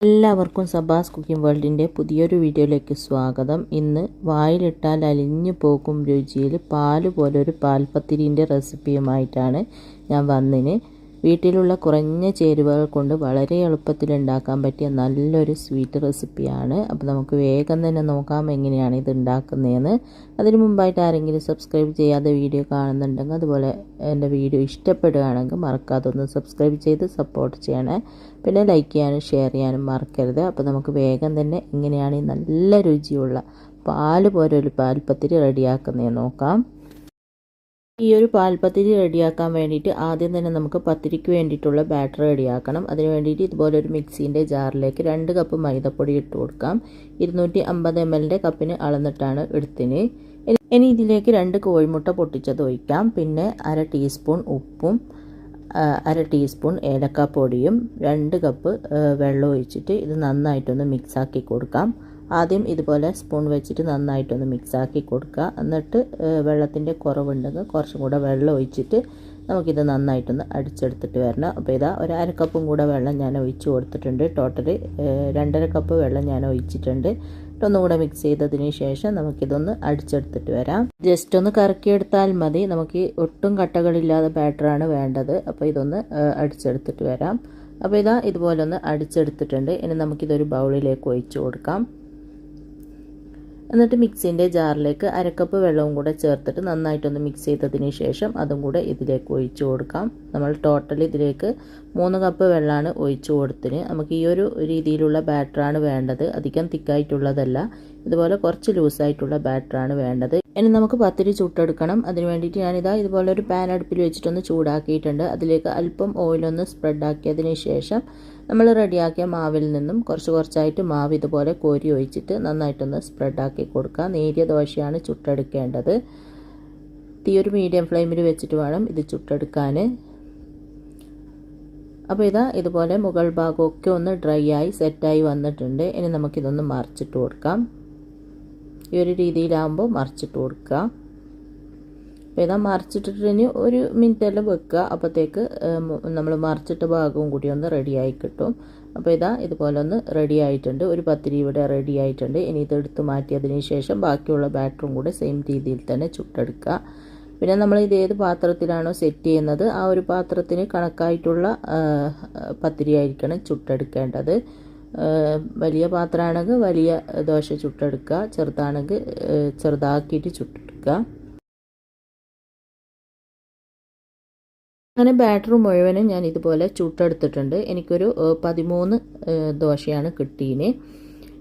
എല്ലാവർക്കും സബാസ് കുക്കിംഗ് വേൾഡിൻ്റെ പുതിയൊരു വീഡിയോയിലേക്ക് സ്വാഗതം. ഇന്ന് വായിലിട്ടാൽ അലിഞ്ഞു പോകും രുചിയിൽ പാല് പോലൊരു പാൽപ്പത്തിരിൻ്റെ റെസിപ്പിയുമായിട്ടാണ് ഞാൻ വന്നിന്. വീട്ടിലുള്ള കുറഞ്ഞ ചേരുവകൾ കൊണ്ട് വളരെ എളുപ്പത്തിൽ ഉണ്ടാക്കാൻ പറ്റിയ നല്ലൊരു സ്വീറ്റ് റെസിപ്പിയാണ്. അപ്പോൾ നമുക്ക് വേഗം തന്നെ നോക്കാം എങ്ങനെയാണ് ഇത് ഉണ്ടാക്കുന്നതെന്ന്. അതിന് മുമ്പായിട്ട് ആരെങ്കിലും സബ്സ്ക്രൈബ് ചെയ്യാതെ വീഡിയോ കാണുന്നുണ്ടെങ്കിൽ, അതുപോലെ എൻ്റെ വീഡിയോ ഇഷ്ടപ്പെടുകയാണെങ്കിൽ മറക്കാതെ ഒന്ന് സബ്സ്ക്രൈബ് ചെയ്ത് സപ്പോർട്ട് ചെയ്യണേ. പിന്നെ ലൈക്ക് ചെയ്യാനും ഷെയർ ചെയ്യാനും മറക്കരുത്. അപ്പോൾ നമുക്ക് വേഗം തന്നെ എങ്ങനെയാണ് നല്ല രുചിയുള്ള പാല് പോലൊരു പാൽപ്പത്തിരി റെഡിയാക്കുന്നതെന്ന് നോക്കാം. ഈ ഒരു പാൽപ്പത്തിരി റെഡിയാക്കാൻ വേണ്ടിയിട്ട് ആദ്യം തന്നെ നമുക്ക് പത്തിരിക്ക് വേണ്ടിയിട്ടുള്ള ബാറ്റർ റെഡിയാക്കണം. അതിന് വേണ്ടിയിട്ട് ഇതുപോലൊരു മിക്സീൻ്റെ ജാറിലേക്ക് 2 കപ്പ് മൈദപ്പൊടി ഇട്ട് കൊടുക്കാം. 250 ml കപ്പിന് അളന്നിട്ടാണ് എടുത്തിന്. ഇനി ഇതിലേക്ക് 2 കോഴിമുട്ട പൊട്ടിച്ചത് ഒഴിക്കാം. പിന്നെ 1/2 ടീസ്പൂൺ ഉപ്പും 1/2 ടീസ്പൂൺ ഏലക്കാപ്പൊടിയും 2 കപ്പ് വെള്ളം ഒഴിച്ചിട്ട് ഇത് നന്നായിട്ടൊന്ന് മിക്സാക്കി കൊടുക്കാം. ആദ്യം ഇതുപോലെ സ്പൂൺ വെച്ചിട്ട് നന്നായിട്ടൊന്ന് മിക്സാക്കി കൊടുക്കുക. എന്നിട്ട് വെള്ളത്തിൻ്റെ കുറവുണ്ടെങ്കിൽ കുറച്ചും കൂടെ വെള്ളം ഒഴിച്ചിട്ട് നമുക്കിത് നന്നായിട്ടൊന്ന് അടിച്ചെടുത്തിട്ട് വരണം. അപ്പോൾ ഇതാ 1/2 കപ്പും കൂടെ വെള്ളം ഞാൻ ഒഴിച്ച് കൊടുത്തിട്ടുണ്ട്. ടോട്ടൽ 2.5 കപ്പ് വെള്ളം ഞാൻ ഒഴിച്ചിട്ടുണ്ട്. ഒന്നും കൂടെ മിക്സ് ചെയ്തതിന് ശേഷം നമുക്കിതൊന്ന് അടിച്ചെടുത്തിട്ട് വരാം. ജസ്റ്റ് ഒന്ന് കറക്കിയെടുത്താൽ മതി. നമുക്ക് ഒട്ടും കട്ടകളില്ലാതെ ബാറ്ററാണ് വേണ്ടത്. അപ്പോൾ ഇതൊന്ന് അടിച്ചെടുത്തിട്ട് വരാം. അപ്പോൾ ഇതാ ഇതുപോലെ ഒന്ന് അടിച്ചെടുത്തിട്ടുണ്ട്. ഇനി നമുക്കിതൊരു ബൗളിലേക്ക് ഒഴിച്ച് കൊടുക്കാം. എന്നിട്ട് മിക്സിൻ്റെ ജാറിലേക്ക് 1/2 കപ്പ് വെള്ളവും കൂടെ ചേർത്തിട്ട് നന്നായിട്ടൊന്ന് മിക്സ് ചെയ്തതിന് ശേഷം അതും കൂടെ ഇതിലേക്ക് ഒഴിച്ചു കൊടുക്കാം. നമ്മൾ ടോട്ടൽ ഇതിലേക്ക് 3 കപ്പ് വെള്ളമാണ് ഒഴിച്ചു കൊടുത്തിന്. നമുക്ക് ഈ ഒരു രീതിയിലുള്ള ബാറ്ററാണ് വേണ്ടത്. അധികം തിക്കായിട്ടുള്ളതല്ല, ഇതുപോലെ കുറച്ച് ലൂസായിട്ടുള്ള ബാറ്ററാണ് വേണ്ടത്. ഇനി നമുക്ക് പത്തിരി ചുട്ടെടുക്കണം. അതിന് വേണ്ടിയിട്ട് ഞാനിതാ ഇതുപോലെ ഒരു പാൻ അടുപ്പിൽ വെച്ചിട്ടൊന്ന് ചൂടാക്കിയിട്ടുണ്ട്. അതിലേക്ക് അല്പം ഓയിലൊന്ന് സ്പ്രെഡാക്കിയതിന് ശേഷം നമ്മൾ റെഡിയാക്കിയ മാവിൽ നിന്നും കുറച്ചായിട്ട് മാവ് ഇതുപോലെ കോരി ഒഴിച്ചിട്ട് നന്നായിട്ടൊന്ന് സ്പ്രെഡാക്കി കൊടുക്കുക. നേരിയ ദോശയാണ് ചുട്ടെടുക്കേണ്ടത്. തീ ഒരു മീഡിയം ഫ്ലെയിമിൽ വെച്ചിട്ട് വേണം ഇത് ചുട്ടെടുക്കാൻ. അപ്പോൾ ഇതാ ഇതുപോലെ മുകൾ ഭാഗമൊക്കെ ഒന്ന് ഡ്രൈ ആയി സെറ്റായി വന്നിട്ടുണ്ട്. ഇനി നമുക്കിതൊന്ന് മറിച്ചിട്ട് കൊടുക്കാം. ഈ ഒരു രീതിയിലാകുമ്പോൾ മറിച്ചിട്ട് കൊടുക്കുക. അപ്പോൾ ഇതാ മറിച്ചിട്ടിട്ട് ഒരു മിനിറ്റെല്ലാം വെക്കുക. അപ്പോഴത്തേക്ക് നമ്മൾ മറിച്ചിട്ട ഭാഗവും കൂടി ഒന്ന് റെഡിയായി കിട്ടും. അപ്പോൾ ഇതാ ഇതുപോലെ ഒന്ന് റെഡി ആയിട്ടുണ്ട്. ഒരു പത്തിരി ഇവിടെ റെഡി ആയിട്ടുണ്ട്. ഇനി ഇതെടുത്ത് മാറ്റിയതിന് ശേഷം ബാക്കിയുള്ള ബാറ്ററും കൂടെ സെയിം രീതിയിൽ തന്നെ ചുട്ടെടുക്കുക. പിന്നെ നമ്മൾ ഇത് ഏത് പാത്രത്തിലാണോ സെറ്റ് ചെയ്യുന്നത് ആ ഒരു പാത്രത്തിന് കണക്കായിട്ടുള്ള പത്തിരി ആയിരിക്കണം ചുട്ടെടുക്കേണ്ടത്. വലിയ പാത്രമാണെങ്കിൽ വലിയ ദോശ ചുട്ടെടുക്കുക, ചെറുതാണെങ്കിൽ ചെറുതാക്കിയിട്ട് ചുട്ടെടുക്കുക. അങ്ങനെ ബാറ്റർ മുഴുവനും ഞാൻ ഇതുപോലെ ചുട്ടെടുത്തിട്ടുണ്ട്. എനിക്കൊരു 13 ദോശയാണ് കിട്ടിയതിന്.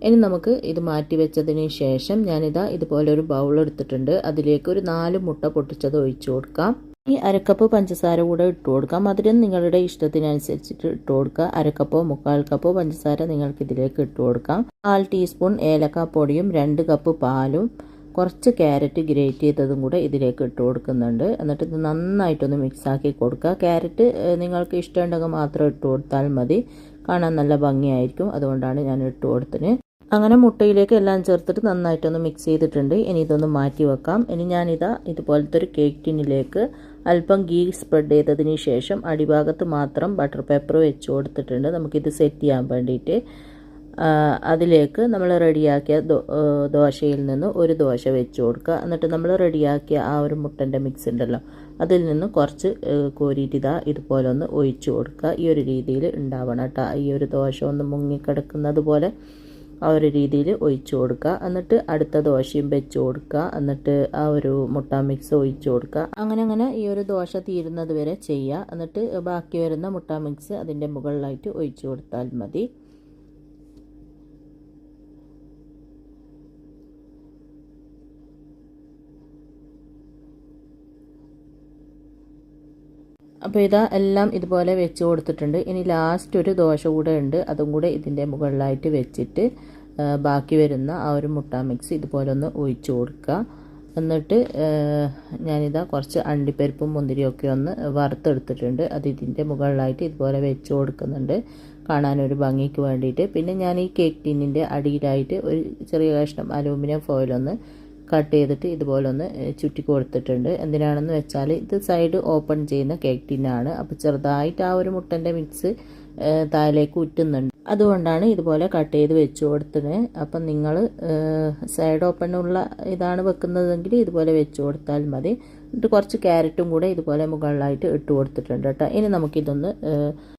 ഇനി നമുക്ക് ഇത് മാറ്റി വെച്ചതിന് ശേഷം ഞാനിതാ ഇതുപോലെ ഒരു ബൗൾ എടുത്തിട്ടുണ്ട്. അതിലേക്ക് ഒരു 4 മുട്ട പൊട്ടിച്ചത് ഒഴിച്ചു കൊടുക്കാം. ഈ 1/2 കപ്പ് പഞ്ചസാര കൂടെ ഇട്ട് കൊടുക്കാം. മധുരം നിങ്ങളുടെ ഇഷ്ടത്തിനനുസരിച്ചിട്ട് ഇട്ട് കൊടുക്കുക. 1/2 കപ്പോ 3/4 കപ്പോ പഞ്ചസാര നിങ്ങൾക്ക് ഇതിലേക്ക് ഇട്ട് കൊടുക്കാം. 1/4 ടീസ്പൂൺ ഏലക്കാപ്പൊടിയും 2 കപ്പ് പാലും കുറച്ച് ക്യാരറ്റ് ഗ്രേറ്റ് ചെയ്തതും കൂടെ ഇതിലേക്ക് ഇട്ട് കൊടുക്കുന്നുണ്ട്. എന്നിട്ട് ഇത് നന്നായിട്ടൊന്ന് മിക്സാക്കി കൊടുക്കുക. ക്യാരറ്റ് നിങ്ങൾക്ക് ഇഷ്ടമുണ്ടെങ്കിൽ മാത്രം ഇട്ട് കൊടുത്താൽ മതി. കാണാൻ നല്ല ഭംഗിയായിരിക്കും, അതുകൊണ്ടാണ് ഞാൻ ഇട്ട് കൊടുത്തത്. അങ്ങനെ മുട്ടയിലേക്ക് എല്ലാം ചേർത്തിട്ട് നന്നായിട്ടൊന്ന് മിക്സ് ചെയ്തിട്ടുണ്ട്. ഇനി ഇതൊന്ന് മാറ്റി വെക്കാം. ഇനി ഞാനിതാ ഇതുപോലത്തെ ഒരു കേക്ക് ടിന്നിലേക്ക് അല്പം ഗീ സ്പ്രെഡ് ചെയ്തതിന് ശേഷം അടിഭാഗത്ത് മാത്രം ബട്ടർ പേപ്പർ വെച്ച് കൊടുത്തിട്ടുണ്ട്. നമുക്കിത് സെറ്റ് ചെയ്യാൻ വേണ്ടിയിട്ട് അതിലേക്ക് നമ്മൾ റെഡിയാക്കിയ ദോശയിൽ നിന്ന് ഒരു ദോശ വെച്ച് കൊടുക്കുക. എന്നിട്ട് നമ്മൾ റെഡിയാക്കിയ ആ ഒരു മുട്ടൻ്റെ മിക്സ് ഉണ്ടല്ലോ അതിൽ നിന്ന് കുറച്ച് കോരിയിട്ട് ഇതുപോലെ ഒന്ന് ഒഴിച്ചു കൊടുക്കുക. ഈ ഒരു രീതിയിൽ ഉണ്ടാവണം കേട്ടോ. ഈ ഒരു ദോശ ഒന്ന് മുങ്ങിക്കിടക്കുന്നത് പോലെ ആ ഒരു രീതിയിൽ ഒഴിച്ചു കൊടുക്കുക. എന്നിട്ട് അടുത്ത ദോശയും വെച്ച് കൊടുക്കുക. എന്നിട്ട് ആ ഒരു മുട്ട മിക്സ് ഒഴിച്ചു കൊടുക്കുക. അങ്ങനെ ഈ ഒരു ദോശ തീരുന്നത് വരെ ചെയ്യുക. എന്നിട്ട് ബാക്കി വരുന്ന മുട്ട മിക്സ് അതിൻ്റെ മുകളിലായിട്ട് ഒഴിച്ചു കൊടുത്താൽ മതി. അപ്പോൾ ഇതാ എല്ലാം ഇതുപോലെ വെച്ച് കൊടുത്തിട്ടുണ്ട്. ഇനി ലാസ്റ്റ് ഒരു ദോശ കൂടെ ഉണ്ട്. അതും കൂടെ ഇതിൻ്റെ മുകളിലായിട്ട് വെച്ചിട്ട് ബാക്കി വരുന്ന ആ ഒരു മുട്ട മിക്സ് ഇതുപോലെ ഒന്ന് ഒഴിച്ചു കൊടുക്കുക. എന്നിട്ട് ഞാനിതാ കുറച്ച് അണ്ടിപ്പരിപ്പും മുന്തിരിയൊക്കെ ഒന്ന് വറുത്തെടുത്തിട്ടുണ്ട്. അത് ഇതിൻ്റെ മുകളിലായിട്ട് ഇതുപോലെ വെച്ച് കൊടുക്കുന്നുണ്ട് കാണാനൊരു ഭംഗിക്ക് വേണ്ടിയിട്ട്. പിന്നെ ഞാൻ ഈ കേക്ക് ടിന്നിൻ്റെ അടിയിലായിട്ട് ഒരു ചെറിയ കഷ്ണം അലൂമിനിയം ഫോയിലൊന്ന് കട്ട് ചെയ്തിട്ട് ഇതുപോലെ ഒന്ന് ചുറ്റി കൊടുത്തിട്ടുണ്ട്. എന്തിനാണെന്ന് വെച്ചാൽ ഇത് സൈഡ് ഓപ്പൺ ചെയ്യുന്ന കേക്ക് ടിന്നാണ്. അപ്പോൾ ചെറുതായിട്ട് ആ ഒരു മുട്ടൻ്റെ മിക്സ് താഴേക്ക് ഉറ്റുന്നുണ്ട്. അതുകൊണ്ടാണ് ഇതുപോലെ കട്ട് ചെയ്ത് വെച്ച് കൊടുത്തത്. അപ്പം നിങ്ങൾ സൈഡ് ഓപ്പണുള്ള ഇതാണ് വെക്കുന്നതെങ്കിൽ ഇതുപോലെ വെച്ച് കൊടുത്താൽ മതി. എന്നിട്ട് കുറച്ച് ക്യാരറ്റും കൂടെ ഇതുപോലെ മുകളിലായിട്ട് ഇട്ട് കൊടുത്തിട്ടുണ്ട് കേട്ടോ. ഇനി നമുക്കിതൊന്ന്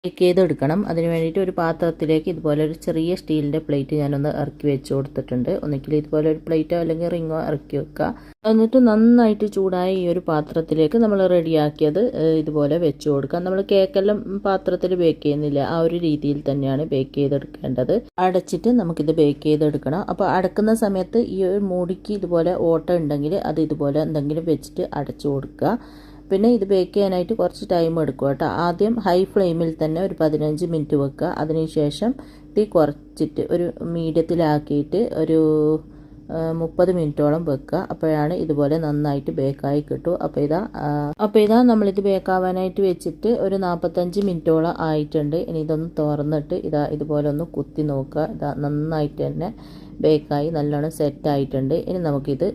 ബേക്ക് ചെയ്തെടുക്കണം. അതിന് വേണ്ടിയിട്ട് ഒരു പാത്രത്തിലേക്ക് ഇതുപോലെ ഒരു ചെറിയ സ്റ്റീലിൻ്റെ പ്ലേറ്റ് ഞാനൊന്ന് ഇറക്കി വെച്ച് കൊടുത്തിട്ടുണ്ട്. ഒന്നിക്കിൽ ഇതുപോലെ ഒരു പ്ലേറ്റോ അല്ലെങ്കിൽ റിങ്ങോ ഇറക്കി വെക്കുക. എന്നിട്ട് നന്നായിട്ട് ചൂടായ ഈ ഒരു പാത്രത്തിലേക്ക് നമ്മൾ റെഡിയാക്കിയത് ഇതുപോലെ വെച്ച് കൊടുക്കാം. നമ്മൾ കേക്കെല്ലാം പാത്രത്തിൽ ബേക്ക് ചെയ്യുന്നില്ല, ആ ഒരു രീതിയിൽ തന്നെയാണ് ബേക്ക് ചെയ്തെടുക്കേണ്ടത്. അടച്ചിട്ട് നമുക്കിത് ബേക്ക് ചെയ്തെടുക്കണം. അപ്പോൾ അടക്കുന്ന സമയത്ത് ഈ ഒരു മൂടിക്ക് ഇതുപോലെ ഓട്ട ഉണ്ടെങ്കിൽ അത് ഇതുപോലെ എന്തെങ്കിലും വെച്ചിട്ട് അടച്ചു കൊടുക്കുക. പിന്നെ ഇത് ബേക്ക് ചെയ്യാനായിട്ട് കുറച്ച് ടൈം എടുക്കും കേട്ടോ. ആദ്യം ഹൈ ഫ്ലെയിമിൽ തന്നെ ഒരു 15 മിനിറ്റ് വെക്കുക. അതിനുശേഷം തീ കുറച്ചിട്ട് ഒരു മീഡിയത്തിലാക്കിയിട്ട് ഒരു 30 മിനിറ്റോളം വെക്കുക. അപ്പോഴാണ് ഇതുപോലെ നന്നായിട്ട് ബേക്കായി കിട്ടും. അപ്പോൾ ഇതാ നമ്മളിത് ബേക്കാവാനായിട്ട് വെച്ചിട്ട് ഒരു 45 മിനിറ്റോളം ആയിട്ടുണ്ട്. ഇനി ഇതൊന്ന് തുറന്നിട്ട് ഇതുപോലെ ഒന്ന് കുത്തി നോക്കുക. നന്നായിട്ട് തന്നെ ബേക്കായി നല്ലോണം സെറ്റായിട്ടുണ്ട്. ഇനി നമുക്കിത്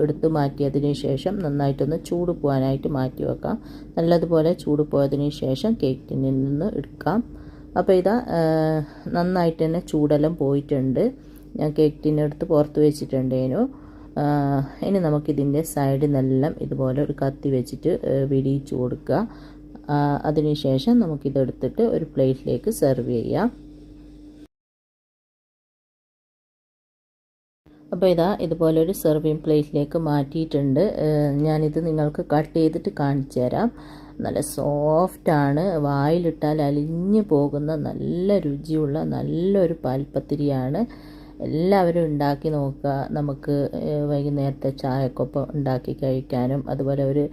എടുത്ത് മാറ്റിയതിന് ശേഷം നന്നായിട്ടൊന്ന് ചൂട് പോകാനായിട്ട് മാറ്റി വെക്കാം. നല്ലതുപോലെ ചൂട് പോയതിന് ശേഷം കേക്ക് ടിന്നിൽ നിന്ന് എടുക്കാം. അപ്പോൾ നന്നായിട്ട് തന്നെ ചൂടെല്ലാം പോയിട്ടുണ്ട്. ഞാൻ കേക്ക് ടിന്നെടുത്ത് പുറത്ത് വെച്ചിട്ടുണ്ടേനു. ഇനി നമുക്കിതിൻ്റെ സൈഡിൽ നിന്നെല്ലാം ഇതുപോലെ ഒരു കത്തി വെച്ചിട്ട് വിടിയിച്ച് കൊടുക്കുക. അതിനുശേഷം നമുക്കിതെടുത്തിട്ട് ഒരു പ്ലേറ്റിലേക്ക് സെർവ് ചെയ്യാം. അപ്പോൾ ഇതുപോലെ ഒരു സെർവിങ് പ്ലേറ്റിലേക്ക് മാറ്റിയിട്ടുണ്ട്. ഞാനിത് നിങ്ങൾക്ക് കട്ട് ചെയ്തിട്ട് കാണിച്ചു തരാം. നല്ല സോഫ്റ്റാണ്, വായിലിട്ടാൽ അലിഞ്ഞു പോകുന്ന നല്ല രുചിയുള്ള നല്ലൊരു പാൽപ്പത്തിരിയാണ്. എല്ലാവരും ഉണ്ടാക്കി നോക്കുക. നമുക്ക് വൈകുന്നേരത്തെ ചായക്കൊപ്പം ഉണ്ടാക്കി കഴിക്കാനും അതുപോലെ ഒരു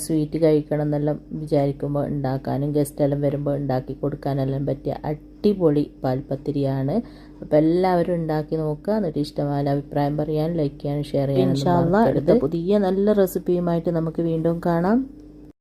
സ്വീറ്റ് കഴിക്കണം എന്നെല്ലാം വിചാരിക്കുമ്പോൾ ഉണ്ടാക്കാനും ഗസ്റ്റെല്ലാം വരുമ്പോൾ ഉണ്ടാക്കി കൊടുക്കാനെല്ലാം പറ്റിയ അടിപൊളി പാൽപ്പത്തിരിയാണ്. അപ്പോൾ എല്ലാവരും ഉണ്ടാക്കി നോക്കുക. എന്നിട്ട് ഇഷ്ടമായ അഭിപ്രായം പറയാൻ, ലൈക്ക് ചെയ്യാനും ഷെയർ ചെയ്യാനും. ഇൻഷാ അല്ലാഹ് അടുത്ത പുതിയ നല്ല റെസിപ്പിയുമായിട്ട് നമുക്ക് വീണ്ടും കാണാം.